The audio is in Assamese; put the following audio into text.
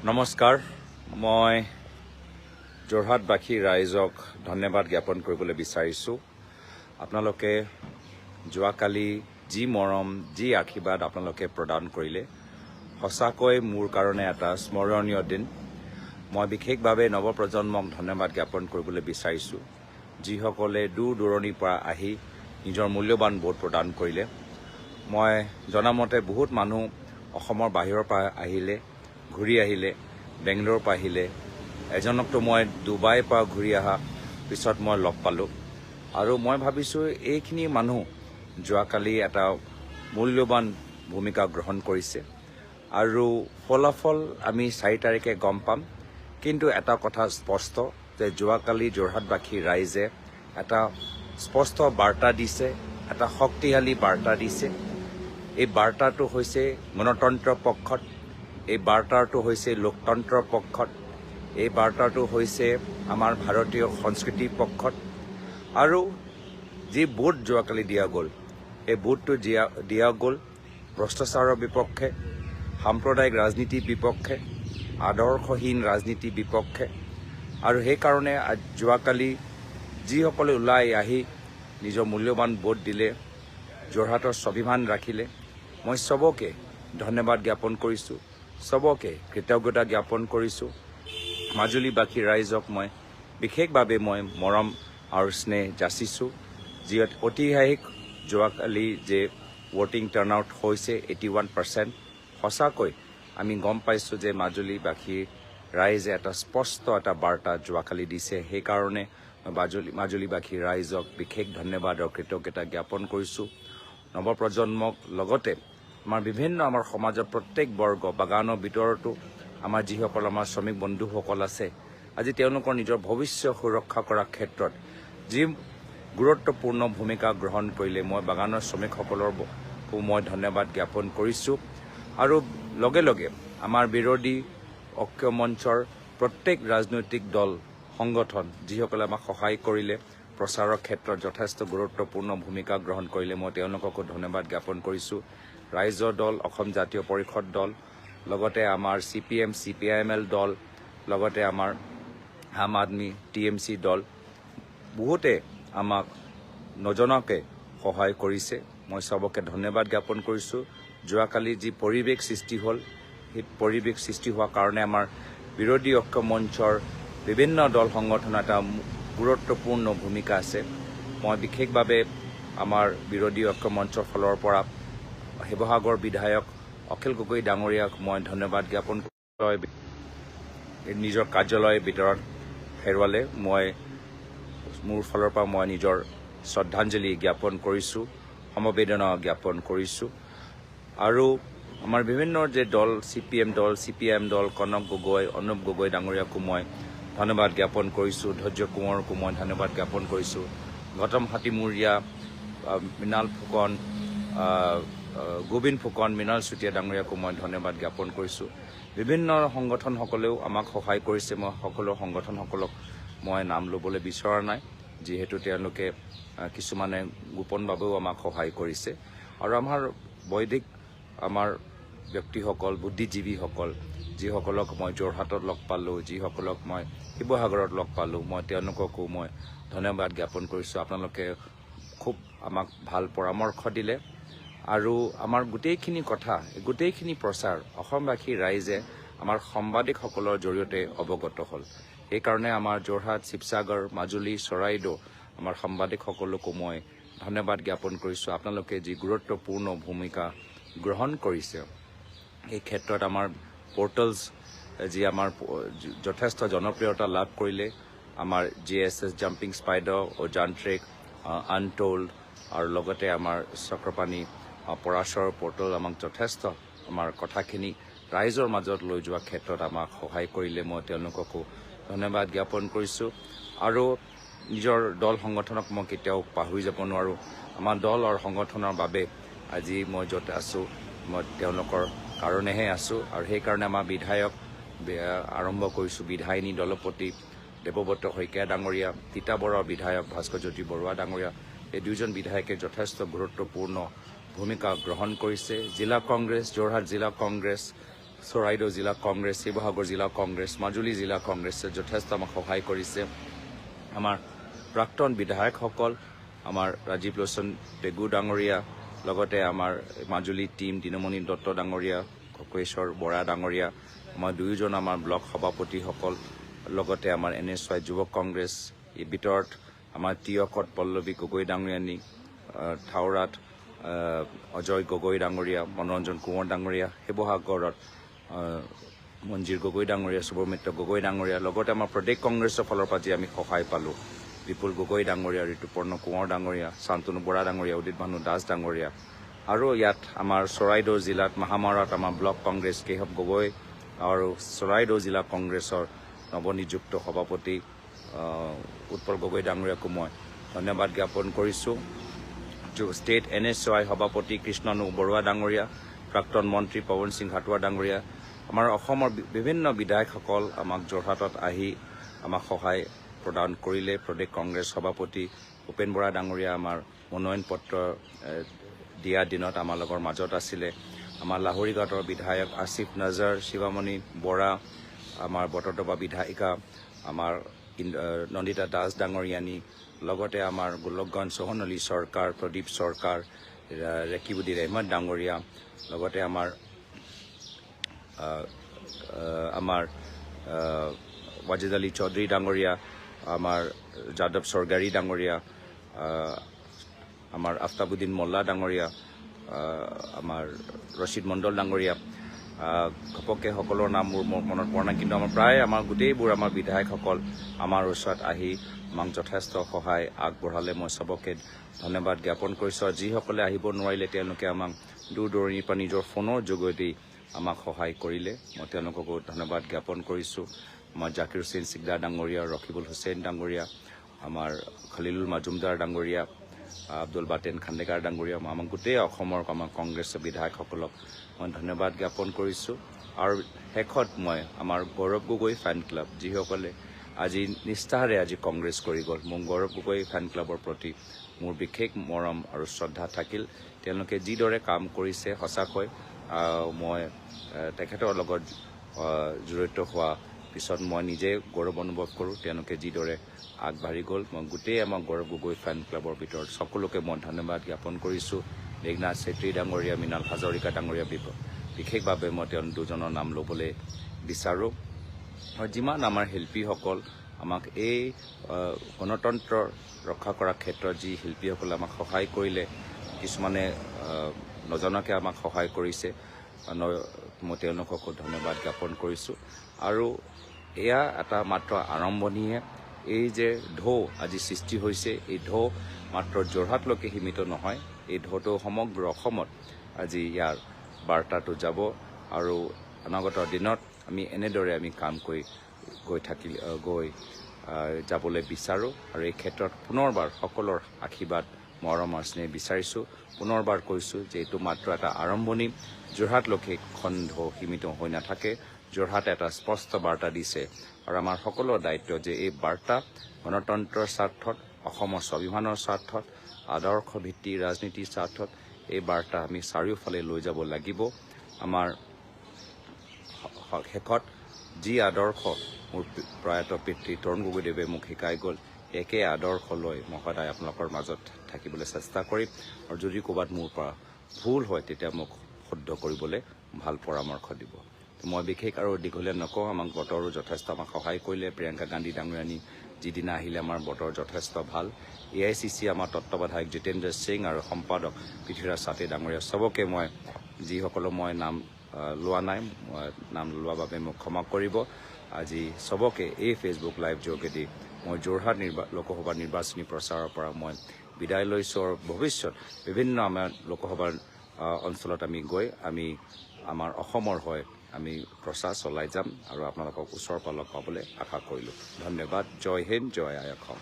নমস্কাৰ মই যোৰহাটবাসী ৰাইজক ধন্যবাদ জ্ঞাপন কৰিবলৈ বিচাৰিছোঁ আপোনালোকে যোৱাকালি যি মৰম যি আশীৰ্বাদ আপোনালোকে প্ৰদান কৰিলে সঁচাকৈ মোৰ কাৰণে এটা স্মৰণীয় দিন মই বিশেষভাৱে নৱপ্ৰজন্মক ধন্যবাদ জ্ঞাপন কৰিবলৈ বিচাৰিছোঁ যিসকলে দূৰ দূৰণিৰ পৰা আহি নিজৰ মূল্যৱান ভোট প্ৰদান কৰিলে মই জনামতে বহুত মানুহ অসমৰ বাহিৰৰ পৰা আহিলে ঘূৰি আহিলে বেংগলোৰৰ পৰা আহিলে এজনকতো মই ডুবাইৰ পৰা ঘূৰি অহা পিছত মই লগ পালোঁ আৰু মই ভাবিছোঁ এইখিনি মানুহ যোৱাকালি এটা মূল্যৱান ভূমিকা গ্ৰহণ কৰিছে আৰু ফলাফল আমি 4 তাৰিখে গম পাম কিন্তু এটা কথা স্পষ্ট যে যোৱাকালি যোৰহাটবাসী ৰাইজে এটা স্পষ্ট বাৰ্তা দিছে এটা শক্তিশালী বাৰ্তা দিছে এই বাৰ্তাটো হৈছে গণতন্ত্ৰৰ পক্ষত এই বাৰ্তাটো হৈছে লোকতন্ত্ৰৰ পক্ষত এই বাৰ্তাটো হৈছে আমাৰ ভাৰতীয় সংস্কৃতিৰ পক্ষত আৰু যি ভোট যোৱাকালি দিয়া গ'ল এই ভোটটো দিয়া গ'ল ভ্ৰষ্টাচাৰৰ বিপক্ষে সাম্প্ৰদায়িক ৰাজনীতিৰ বিপক্ষে আদৰ্শহীন ৰাজনীতিৰ বিপক্ষে আৰু সেইকাৰণে যোৱাকালি যিসকলে ওলাই আহি নিজৰ মূল্যৱান ভোট দিলে যোৰহাটৰ স্বাভিমান ৰাখিলে মই চবকে ধন্যবাদ জ্ঞাপন কৰিছোঁ চবকে কৃতজ্ঞতা জ্ঞাপন কৰিছোঁ মাজুলীবাসী ৰাইজক মই বিশেষভাৱে মই মৰম আৰু স্নেহ যাচিছোঁ যি ঐতিহাসিক যোৱাকালি যে ভোটিং টাৰ্ণআউট হৈছে 81% সঁচাকৈ আমি গম পাইছোঁ যে মাজুলীবাসী ৰাইজে এটা স্পষ্ট এটা বাৰ্তা যোৱাকালি দিছে সেইকাৰণে মাজুলীবাসী ৰাইজক বিশেষ ধন্যবাদ আৰু কৃতজ্ঞতা জ্ঞাপন কৰিছোঁ নৱপ্ৰজন্মক লগতে আমাৰ বিভিন্ন আমাৰ সমাজৰ প্ৰত্যেক বৰ্গ বাগানৰ ভিতৰতো আমাৰ যিসকল আমাৰ শ্ৰমিক বন্ধুসকল আছে আজি তেওঁলোকৰ নিজৰ ভৱিষ্যত সুৰক্ষা কৰাৰ ক্ষেত্ৰত যি গুৰুত্বপূৰ্ণ ভূমিকা গ্ৰহণ কৰিলে মই বাগানৰ শ্ৰমিকসকলকো মই ধন্যবাদ জ্ঞাপন কৰিছোঁ আৰু লগে লগে আমাৰ বিৰোধী ঐক্য মঞ্চৰ প্ৰত্যেক ৰাজনৈতিক দল সংগঠন যিসকলে আমাক সহায় কৰিলে প্ৰচাৰৰ ক্ষেত্ৰত যথেষ্ট গুৰুত্বপূৰ্ণ ভূমিকা গ্ৰহণ কৰিলে মই তেওঁলোককো ধন্যবাদ জ্ঞাপন কৰিছোঁ ৰাইজৰ দল অসম জাতীয় পৰিষদ দল লগতে আমাৰ CPM CPIML দল লগতে আমাৰ আম আদমি TMC দল বহুতে আমাক নজনাকৈ সহায় কৰিছে মই চবকে ধন্যবাদ জ্ঞাপন কৰিছোঁ যোৱাকালি যি পৰিৱেশ সৃষ্টি হ'ল সেই পৰিৱেশ সৃষ্টি হোৱাৰ কাৰণে আমাৰ বিৰোধী ঐক্য মঞ্চৰ বিভিন্ন দল সংগঠনৰ এটা গুৰুত্বপূৰ্ণ ভূমিকা আছে মই বিশেষভাৱে আমাৰ বিৰোধী ঐক্য মঞ্চৰ ফালৰ পৰা শিৱসাগৰ বিধায়ক অখিল গগৈ ডাঙৰীয়াক মই ধন্যবাদ জ্ঞাপন নিজৰ কাৰ্যালয়ৰ ভিতৰত হেৰুৱালে মই মোৰ ফালৰ পৰা মই নিজৰ শ্ৰদ্ধাঞ্জলি জ্ঞাপন কৰিছোঁ সমবেদনা জ্ঞাপন কৰিছোঁ আৰু আমাৰ বিভিন্ন যে দল CPM দল CPIM দল কনক গগৈ অনুপ গগৈ ডাঙৰীয়াকো মই ধন্যবাদ জ্ঞাপন কৰিছোঁ ধৈৰ্য কোঁৱৰকো মই ধন্যবাদ জ্ঞাপন কৰিছোঁ গৌতম হাতীমূৰীয়া মৃণাল ফুকন গোবিন্দ ফুকন মৃণাল চুতীয়া ডাঙৰীয়াকো মই ধন্যবাদ জ্ঞাপন কৰিছোঁ বিভিন্ন সংগঠনসকলেও আমাক সহায় কৰিছে মই সকলো সংগঠনসকলক মই নাম ল'বলৈ বিচৰা নাই যিহেতু তেওঁলোকে কিছুমানে গোপনভাৱেও আমাক সহায় কৰিছে আৰু আমাৰ বৈদিক আমাৰ ব্যক্তিসকল বুদ্ধিজীৱীসকল যিসকলক মই যোৰহাটত লগ পালোঁ যিসকলক মই শিৱসাগৰত লগ পালোঁ মই তেওঁলোককো মই ধন্যবাদ জ্ঞাপন কৰিছোঁ আপোনালোকে খুব আমাক ভাল পৰামৰ্শ দিলে আৰু আমাৰ গোটেইখিনি কথা গোটেইখিনি প্ৰচাৰ অসমবাসী ৰাইজে আমাৰ সাংবাদিকসকলৰ জৰিয়তে অৱগত হ'ল সেইকাৰণে আমাৰ যোৰহাট শিৱসাগৰ মাজুলী চৰাইদেউ আমাৰ সাংবাদিকসকলকো মই ধন্যবাদ জ্ঞাপন কৰিছোঁ আপোনালোকে যি গুৰুত্বপূৰ্ণ ভূমিকা গ্ৰহণ কৰিছে এই ক্ষেত্ৰত আমাৰ পৰ্টেলছ যি আমাৰ যথেষ্ট জনপ্ৰিয়তা লাভ কৰিলে আমাৰ GSS জাম্পিং স্পাইডাৰ অজান্ত্ৰিক আনটোল্ড আৰু লগতে আমাৰ চক্ৰপাণী পৰাশৰ পৰ্টেল আমাক যথেষ্ট আমাৰ কথাখিনি ৰাইজৰ মাজত লৈ যোৱাৰ ক্ষেত্ৰত আমাক সহায় কৰিলে মই তেওঁলোককো ধন্যবাদ জ্ঞাপন কৰিছোঁ আৰু নিজৰ দল সংগঠনক মই কেতিয়াও পাহৰি যাব নোৱাৰোঁ আমাৰ দল আৰু সংগঠনৰ বাবে আজি মই য'ত আছোঁ মই তেওঁলোকৰ কাৰণেহে আছোঁ আৰু সেইকাৰণে আমাৰ বিধায়ক আৰম্ভ কৰিছোঁ বিধায়িনী দলপতি দেৱব্ৰত শইকীয়া ডাঙৰীয়া তিতাবৰৰ বিধায়ক ভাস্কৰজ্যোতি বৰুৱা ডাঙৰীয়া এই দুজন বিধায়কে যথেষ্ট গুৰুত্বপূৰ্ণ ভূমিকা গ্ৰহণ কৰিছে জিলা কংগ্ৰেছ যোৰহাট জিলা কংগ্ৰেছ চৰাইদেউ জিলা কংগ্ৰেছ, শিৱসাগৰ জিলা কংগ্ৰেছ, মাজুলী জিলা কংগ্ৰেছে যথেষ্ট আমাক সহায় কৰিছে। আমাৰ প্ৰাক্তন বিধায়কসকল, আমাৰ ৰাজীৱ লোচন পেগু ডাঙৰীয়া, লগতে আমাৰ মাজুলী টীম দিনমণি দত্ত ডাঙৰীয়া, ককেশ্বৰ বৰা ডাঙৰীয়া, আমাৰ দুয়োজন আমাৰ ব্লক সভাপতিসকল, লগতে আমাৰ NSY যুৱ কংগ্ৰেছ, এই ভিতৰত আমাৰ টিয়কত পল্লৱী গগৈ ডাঙৰীয়ানী, থাওৰাত অজয় গগৈ ডাঙৰীয়া, মনোৰঞ্জন কোঁৱৰ ডাঙৰীয়া, শিৱসাগৰত মঞ্জিৰ গগৈ ডাঙৰীয়া, সুব্ৰমিত্ৰ গগৈ ডাঙৰীয়া, লগতে আমাৰ প্ৰদেশ কংগ্ৰেছৰ ফালৰ পৰা যি আমি সহায় পালোঁ, বিপুল গগৈ ডাঙৰীয়া, ঋতুপৰ্ণ কোঁৱৰ ডাঙৰীয়া, শান্তনু বৰা ডাঙৰীয়া, উদিত ভানু দাস ডাঙৰীয়া, আৰু ইয়াত আমাৰ চৰাইদেউ জিলাত মাহামাৰাত আমাৰ ব্লক কংগ্ৰেছ কেশৱ গগৈ আৰু চৰাইদেউ জিলা কংগ্ৰেছৰ নৱনিযুক্ত সভাপতি উৎপল গগৈ ডাঙৰীয়াকো মই ধন্যবাদ জ্ঞাপন কৰিছোঁ। ষ্টেট NSY সভাপতি কৃষ্ণনু বৰুৱা ডাঙৰীয়া, প্ৰাক্তন মন্ত্ৰী পৱন সিং হাটোৱা ডাঙৰীয়া, আমাৰ অসমৰ বিভিন্ন বিধায়কসকল আমাক যোৰহাটত আহি আমাক সহায় প্ৰদান কৰিলে। প্ৰদেশ কংগ্ৰেছ সভাপতি ভূপেন বৰা ডাঙৰীয়া আমাৰ মনোনয়ন পত্ৰ দিয়া দিনত আমাৰ লগৰ মাজত আছিলে। আমাৰ লাহৰীঘাটৰ বিধায়ক আসিফ নজৰ, শিৱামণি বৰা, আমাৰ বটদ্ৰৱা বিধায়িকা আমাৰ নন্দিতা দাস ডাঙৰীয়ানী, লগতে আমাৰ গোলকগঞ্জ সোহন আলী চৰকাৰ, প্ৰদীপ চৰকাৰ, ৰেকিবুদ্দিন আহমেদ ডাঙৰীয়া, লগতে আমাৰ ৱাজিদ আলী চৌধুৰী ডাঙৰীয়া, আমাৰ যাদৱ চৰগাৰী ডাঙৰীয়া, আমাৰ আফতাবুদ্দিন মোল্লা ডাঙৰীয়া, আমাৰ ৰচিদ মণ্ডল ডাঙৰীয়া, ঘপককৈ সকলৰ নাম মোৰ মনত পৰা নাই, কিন্তু আমাৰ প্ৰায় আমাৰ গোটেইবোৰ আমাৰ বিধায়কসকল আমাৰ ওচৰত আহি আমাক যথেষ্ট সহায় আগবঢ়ালে। মই চবকে ধন্যবাদ জ্ঞাপন কৰিছোঁ। আৰু যিসকলে আহিব নোৱাৰিলে তেওঁলোকে আমাক দূৰ দূৰণিৰ পৰা নিজৰ ফোনৰ যোগেদি আমাক সহায় কৰিলে, মই তেওঁলোককো ধন্যবাদ জ্ঞাপন কৰিছোঁ। আমাৰ জাকিৰ হুছেইন চিকদাৰ ডাঙৰীয়া, ৰকিবুল হুছেইন ডাঙৰীয়া, আমাৰ খলিলুল মাজুমদাৰ ডাঙৰীয়া, আব্দুল বাটেন খাণ্ডেকাৰ ডাঙৰীয়া, আমাক গোটেই অসমৰ আমাৰ কংগ্ৰেছৰ বিধায়কসকলক মই ধন্যবাদ জ্ঞাপন কৰিছোঁ। আৰু শেষত মই আমাৰ গৌৰৱ গগৈ ফেন ক্লাব, যিসকলে আজি নিষ্ঠাৰে আজি কংগ্ৰেছ কৰি গ'ল, মোৰ গৌৰৱ গগৈ ফেন ক্লাবৰ প্ৰতি মোৰ বিশেষ মৰম আৰু শ্ৰদ্ধা থাকিল। তেওঁলোকে যিদৰে কাম কৰিছে, সঁচাকৈ মই তেখেতৰ লগত জড়িত হোৱা পিছত মই নিজে গৌৰৱ অনুভৱ কৰোঁ। তেওঁলোকে যিদৰে আগবাঢ়ি গ'ল, মই গোটেই আমাৰ গৌৰৱ গগৈ ফেন ক্লাবৰ ভিতৰত সকলোকে মই ধন্যবাদ জ্ঞাপন কৰিছোঁ। মেঘনাথ চেত্ৰী ডাঙৰীয়া, মৃণাল হাজৰিকা ডাঙৰীয়া, বিশেষভাৱে মই তেওঁ দুজনৰ নাম ল'বলৈ বিচাৰোঁ। আৰু যিমান আমাৰ শিল্পীসকল আমাক এই গণতন্ত্ৰ ৰক্ষা কৰাৰ ক্ষেত্ৰত যি শিল্পীসকলে আমাক সহায় কৰিলে, কিছুমানে নজনাকৈ আমাক সহায় কৰিছে, মই তেওঁলোককো ধন্যবাদ জ্ঞাপন কৰিছোঁ। আৰু এয়া এটা মাত্ৰ আৰম্ভণিহে। এই যে ঢৌ আজি সৃষ্টি হৈছে, এই ঢৌ মাত্ৰ যোৰহাটলৈকে সীমিত নহয়, এই ঢৌটো সমগ্ৰ অসমত আজি ইয়াৰ বাৰ্তাটো যাব। আৰু অনাগত দিনত আমি এনেদৰে আমি কাম কৰি গৈ যাবলৈ বিচাৰোঁ। আৰু এই ক্ষেত্ৰত পুনৰবাৰ সকলৰ আশীৰ্বাদ, মৰম আৰু স্নেহ বিচাৰিছোঁ। পুনৰবাৰ কৈছোঁ যে এইটো মাত্ৰ এটা আৰম্ভণি, যোৰহাটলৈকে খণ্ড সীমিত হৈ নাথাকে। যোৰহাটে এটা স্পষ্ট বাৰ্তা দিছে, আৰু আমাৰ সকলোৰে দায়িত্ব যে এই বাৰ্তা গণতন্ত্ৰৰ স্বাৰ্থত, অসমৰ স্বাভিমানৰ স্বাৰ্থত, আদৰ্শ ভিত্তি ৰাজনীতিৰ স্বাৰ্থত এই বাৰ্তা আমি চাৰিওফালে লৈ যাব লাগিব। আমাৰ শেষত যি আদৰ্শ মোৰ প্ৰয়াত পিতৃ তৰুণ গগৈদেৱে মোক শিকাই গ'ল, একে আদৰ্শ লৈ মই সদায় আপোনালোকৰ মাজত থাকিবলৈ চেষ্টা কৰিম। আৰু যদি ক'ৰবাত মোৰ পৰা ভুল হয় তেতিয়া মোক শুদ্ধ কৰিবলৈ ভাল পৰামৰ্শ দিব। মই বিশেষ আৰু দীঘলীয়া নকওঁ। আমাক বতৰো যথেষ্ট আমাক সহায় কৰিলে। প্ৰিয়ংকা গান্ধী ডাঙৰীয়ানী যিদিনা আহিলে আমাৰ বতৰ যথেষ্ট ভাল। AICC আমাৰ তত্ত্বাৱধায়ক জিতেন্দ্ৰ সিং আৰু সম্পাদক পৃথ্বীৰাজ চাটে ডাঙৰীয়া, চবকে মই যিসকলৰ মই নাম লোৱা নাই, নাম লোৱাৰ বাবে মোক ক্ষমা কৰিব। আজি চবকে এই ফেচবুক লাইভ যোগেদি মই যোৰহাট লোকসভা নিৰ্বাচনী প্ৰচাৰৰ পৰা মই বিদায় লৈছোঁ। আৰু ভৱিষ্যত বিভিন্ন আমাৰ লোকসভাৰ অঞ্চলত আমি গৈ আমাৰ অসমৰ হৈ আমি প্ৰচাৰ চলাই যাম, আৰু আপোনালোকক ওচৰৰ পৰা লগ পাবলৈ আশা কৰিলোঁ। ধন্যবাদ। জয় হিন্দ, জয় আই অসম।